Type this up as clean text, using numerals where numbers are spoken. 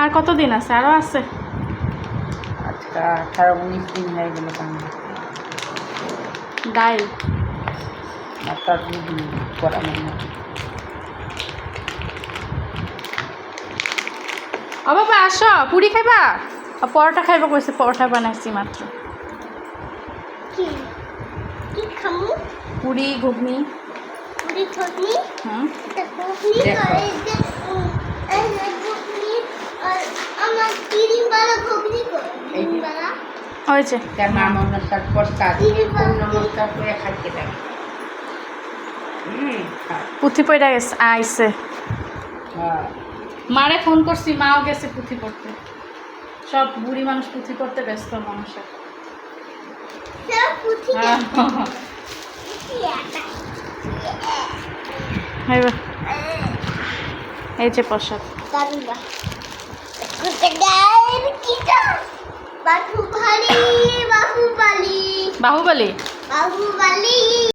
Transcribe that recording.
আর কতদিন আছে? আরও আছে? আজকে 18-19 দিন হয়ে গেল কান্না। ডাইল মাথা দুদিন করা মানে ও বাবা আসো, পুরি খাইবা? পরোটা খাইবা কইছে, পরোটা বানাইছি মাত্র। কি খামু? পুরি ঘুগনি। পুরি ঘুগনি? হুম। এটা ঘুগনি দেখো। আর এই যে ঘুগনি আর আমার ক্রিমওয়ালা ঘুগনি করে। ক্রিমওয়ালা? হয়েছে। তার মা মনসার প্রসাদ নমস্কার করে খাইতে লাগে। পুঁথি পড়ে গেছে, আইছে। হ্যাঁ মারে ফোন করছি, মাও গেছে পুঁথি পড়তে। সব বুড়ি মানুষ পুঁথি পড়তে ব্যস্ত মানুষের। সব পুঁথি হ্যাঁ। হইবা। এই যে প্রসাদ। দারুণা কুটগার কিটা বাহুবলি বাহুবলি বাহুবলী। বাহুবলি